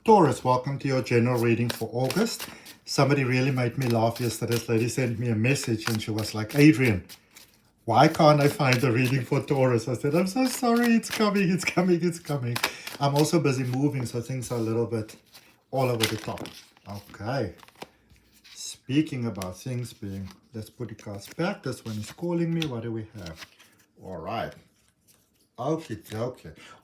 Taurus, welcome to your general reading for August. Somebody really made me laugh yesterday. This lady sent me a message and she was like, Adrian, why can't I find the reading for Taurus? I said, I'm so sorry, it's coming, it's coming, it's coming. I'm also busy moving, so things are a little bit all over the top. Okay. Speaking about things being, let's put the cards back. This one is calling me. What do we have? All right. Okay.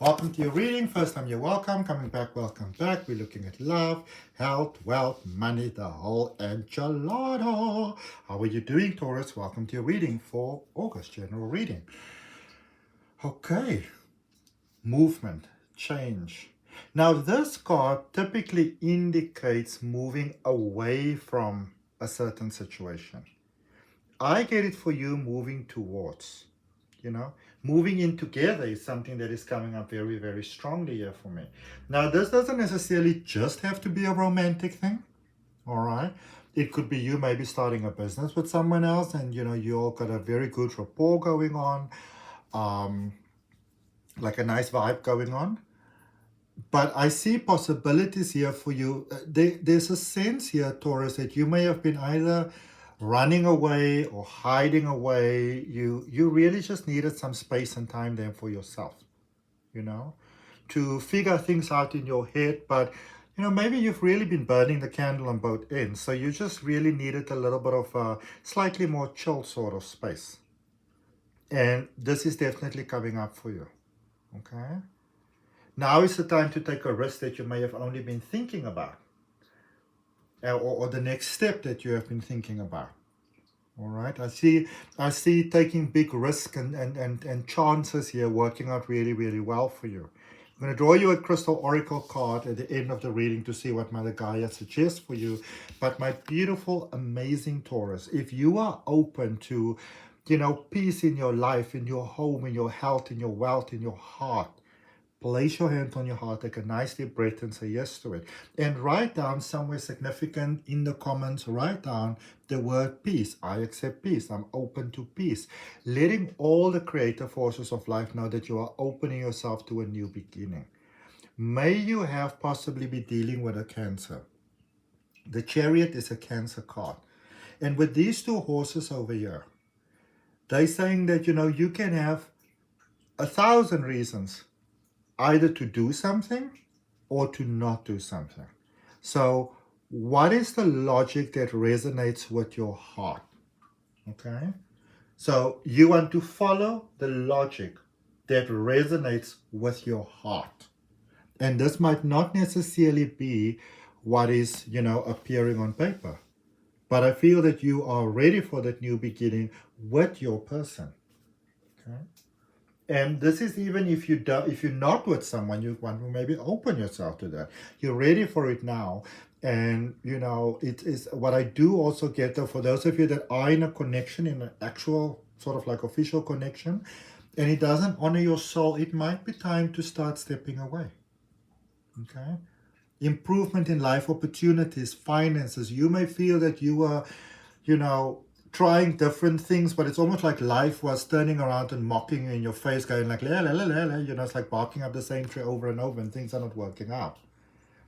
Welcome to your reading. First time you're welcome. Coming back, welcome back. We're looking at love, health, wealth, money, the whole enchilada. How are you doing, Taurus? Welcome to your reading for August, general reading. Okay. Movement, change. Now, this card typically indicates moving away from a certain situation. I get it for you moving towards. Moving in together is something that is coming up very, very strongly here for me. Now, this doesn't necessarily just have to be a romantic thing, all right? It could be you maybe starting a business with someone else and, you all got a very good rapport going on, like a nice vibe going on. But I see possibilities here for you. There's a sense here, Taurus, that you may have been either running away or hiding away. You really just needed some space and time there for yourself, to figure things out in your head. But, maybe you've really been burning the candle on both ends. So you just really needed a little bit of a slightly more chill sort of space. And this is definitely coming up for you, okay? Now is the time to take a risk that you may have only been thinking about. Or the next step that you have been thinking about. All right. I see taking big risk and chances here working out really, really well for you. I'm going to draw you a crystal oracle card at the end of the reading to see what Mother Gaia suggests for you. But my beautiful, amazing Taurus, if you are open to, peace in your life, in your home, in your health, in your wealth, in your heart, place your hand on your heart, take a nice deep breath and say yes to it. And write down somewhere significant in the comments, write down the word peace. I accept peace. I'm open to peace. Letting all the creative forces of life know that you are opening yourself to a new beginning. May you have possibly be dealing with a Cancer. The Chariot is a Cancer card. And with these two horses over here, they're saying that, you can have 1,000 reasons either to do something or to not do something. So what is the logic that resonates with your heart? Okay? So you want to follow the logic that resonates with your heart. And this might not necessarily be what is, appearing on paper. But I feel that you are ready for that new beginning with your person. Okay? And this is even if you're not with someone, you want to maybe open yourself to that. You're ready for it now. And, it is what I do also get there for those of you that are in a connection, in an actual sort of like official connection, and it doesn't honor your soul, it might be time to start stepping away. Okay? Improvement in life opportunities, finances. You may feel that you are, trying different things, but it's almost like life was turning around and mocking you in your face, going like, la, la, la, la, la. It's like barking up the same tree over and over and things are not working out.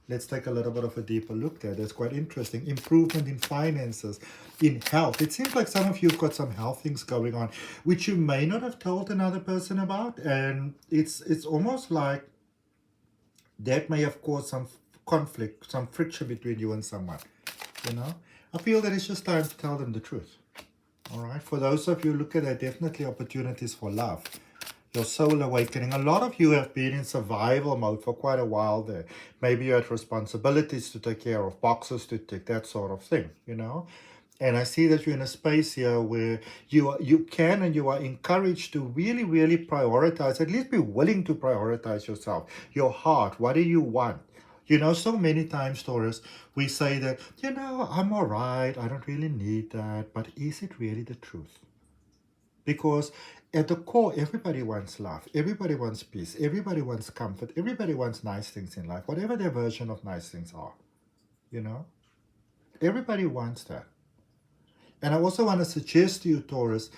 Let's take a little bit of a deeper look there. That's quite interesting. Improvement in finances, in health. It seems like some of you have got some health things going on, which you may not have told another person about. And it's almost like that may have caused some conflict, some friction between you and someone. I feel that it's just time to tell them the truth. All right. For those of you, look at that, definitely opportunities for love. Your soul awakening. A lot of you have been in survival mode for quite a while there. Maybe you had responsibilities to take care of, boxes to tick, that sort of thing, And I see that you're in a space here where you can and you are encouraged to really, really prioritize, at least be willing to prioritize yourself, your heart. What do you want? So many times, Taurus, we say that, I'm all right, I don't really need that. But is it really the truth? Because at the core, everybody wants love. Everybody wants peace. Everybody wants comfort. Everybody wants nice things in life, whatever their version of nice things are. Everybody wants that. And I also want to suggest to you, Taurus,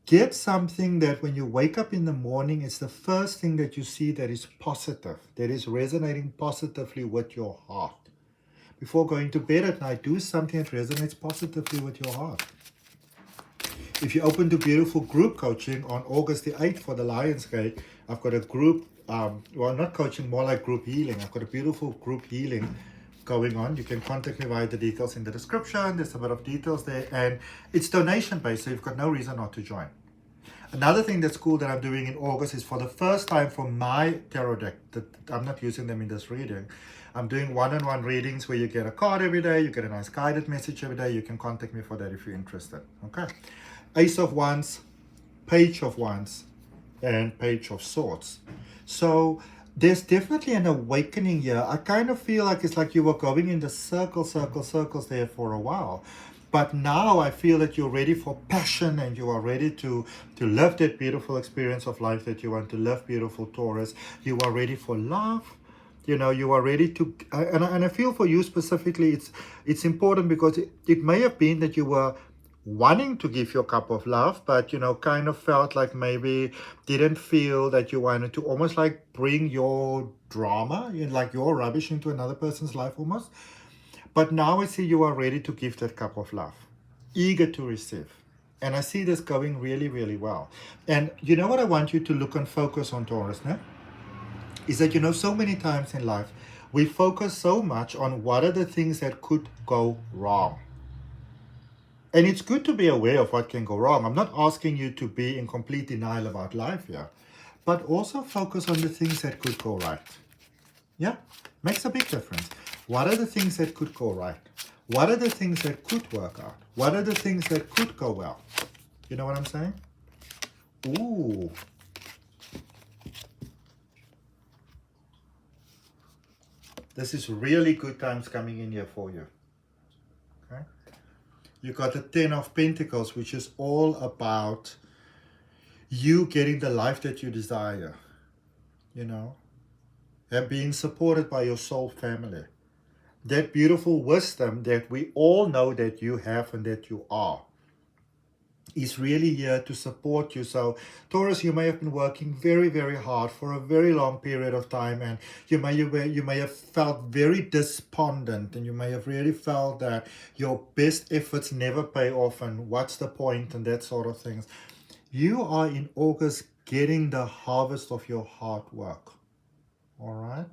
Get something that when you wake up in the morning, it's the first thing that you see that is positive, that is resonating positively with your heart. Before going to bed at night, do something that resonates positively with your heart. If you're open to beautiful group coaching on August the 8th for the LIONSGATE, I've got a group, well, not coaching, more like group healing. I've got a beautiful group healing going on. You can contact me via the details in the description. There's a bit of details there, and it's donation based, so you've got no reason not to join. Another thing that's cool that I'm doing in August is for the first time for my tarot deck, that I'm not using them in this reading, I'm doing one-on-one readings where you get a card every day, you get a nice guided message every day. You can contact me for that if you're interested. Okay. Ace of Wands, Page of Wands, and Page of Swords. So there's definitely an awakening here. I kind of feel like it's like you were going in the circles there for a while. But now I feel that you're ready for passion, and you are ready to live that beautiful experience of life that you want to live, beautiful Taurus. You are ready for love. You know, you are ready to, and I feel for you specifically, it's important because it may have been that you were wanting to give your cup of love, but, you know, kind of felt like maybe didn't feel that you wanted to almost like bring your drama, like your rubbish into another person's life almost. But now I see you are ready to give that cup of love, eager to receive. And I see this going really, really well. And you know what I want you to look and focus on, Taurus, no? Is that, you know, so many times in life, we focus so much on what are the things that could go wrong. And it's good to be aware of what can go wrong. I'm not asking you to be in complete denial about life here, but also focus on the things that could go right. Yeah, makes a big difference. What are the things that could go right? What are the things that could work out? What are the things that could go well? You know what I'm saying? Ooh. This is really good times coming in here for you. Okay. You got the 10 of Pentacles, which is all about you getting the life that you desire, you know, and being supported by your soul family. That beautiful wisdom that we all know that you have and that you are is really here to support you. So Taurus, you may have been working very, very hard for a very long period of time, and you may have felt very despondent, and you may have really felt that your best efforts never pay off, and what's the point, and that sort of things. You are in August getting the harvest of your hard work. All right?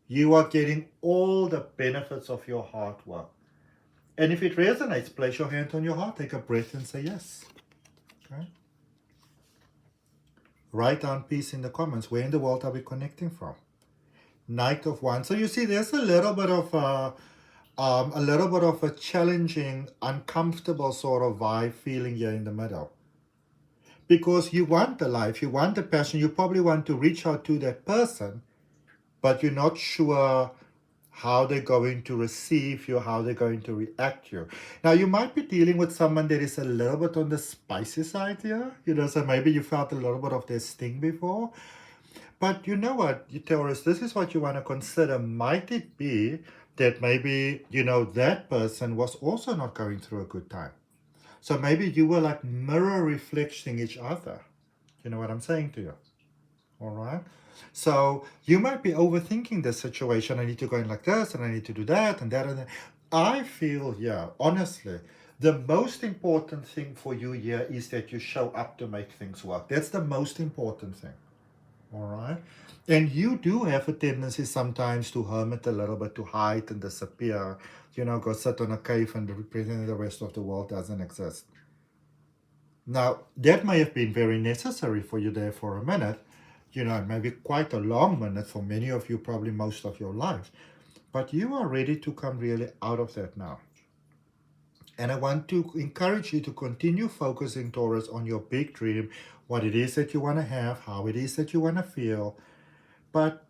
You are getting all the benefits of your hard work. And if it resonates, place your hand on your heart, take a breath and say yes. Okay? Write down peace in the comments. Where in the world are we connecting from? Knight of Wands. So you see, there's a little bit of a challenging, uncomfortable sort of vibe feeling here in the middle. Because you want the life, you want the passion, you probably want to reach out to that person, but you're not sure how they're going to receive you, how they're going to react to you. Now, you might be dealing with someone that is a little bit on the spicy side here, you know, so maybe you felt a little bit of their sting before. But you know what, you Taurus, this is what you want to consider. Might it be that maybe, you know, that person was also not going through a good time? So maybe you were like mirror reflecting each other. You know what I'm saying to you? All right. So you might be overthinking the situation. I need to go in like this, and I need to do that, and that, and that. I feel, yeah, honestly, the most important thing for you here is that you show up to make things work. That's the most important thing. All right. And you do have a tendency sometimes to hermit a little bit, to hide and disappear, you know, go sit on a cave and pretend the rest of the world doesn't exist. Now, that may have been very necessary for you there for a minute, you know, maybe quite a long minute for many of you, probably most of your life. But you are ready to come really out of that now. And I want to encourage you to continue focusing, Taurus, on your big dream, what it is that you want to have, how it is that you want to feel. But,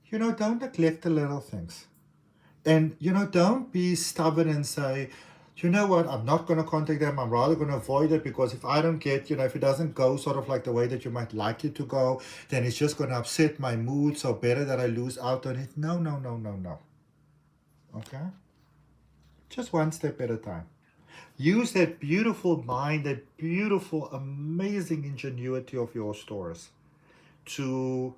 you know, don't neglect the little things. And, you know, don't be stubborn and say, you know what, I'm not going to contact them. I'm rather going to avoid it, because if I don't get, you know, if it doesn't go sort of like the way that you might like it to go, then it's just going to upset my mood. So better that I lose out on it. No. Okay? Just one step at a time. Use that beautiful mind, that beautiful, amazing ingenuity of yours, Taurus, to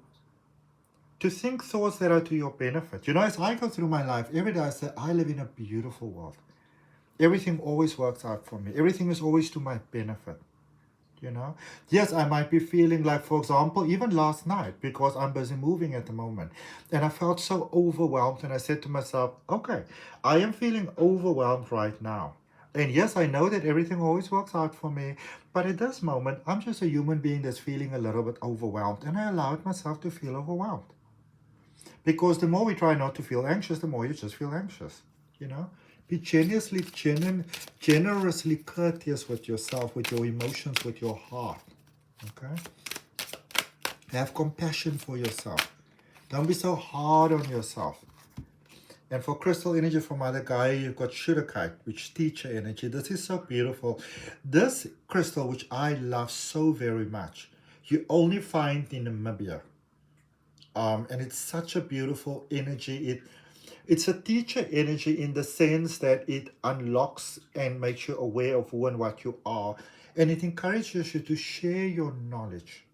think thoughts that are to your benefit. You know, as I go through my life, every day I say, I live in a beautiful world. Everything always works out for me. Everything is always to my benefit. You know, yes, I might be feeling like, for example, even last night, because I'm busy moving at the moment, and I felt so overwhelmed, and I said to myself, okay, I am feeling overwhelmed right now, and yes, I know that everything always works out for me, but at this moment I'm just a human being that's feeling a little bit overwhelmed, and I allowed myself to feel overwhelmed, because the more we try not to feel anxious, the more you just feel anxious. You know, be generously courteous with yourself, with your emotions, with your heart. Okay? Have compassion for yourself. Don't be so hard on yourself. And for crystal energy from Mother Gaia, you've got Shudakite, which teacher energy. This is so beautiful. This crystal, which I love so very much, you only find in Namibia. And it's such a beautiful energy. It's a teacher energy in the sense that it unlocks and makes you aware of who and what you are. And it encourages you to share your knowledge.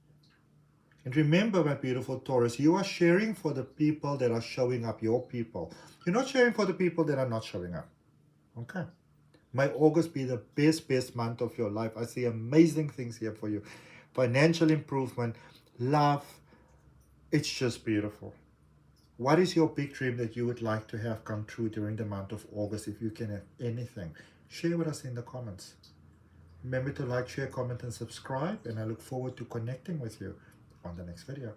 And remember, my beautiful Taurus, you are sharing for the people that are showing up, your people. You're not sharing for the people that are not showing up. Okay. May August be the best month of your life. I see amazing things here for you. Financial improvement, love. It's just beautiful. What is your big dream that you would like to have come true during the month of August? If you can have anything, share with us in the comments. Remember to like, share, comment, and subscribe. And I look forward to connecting with you on the next video.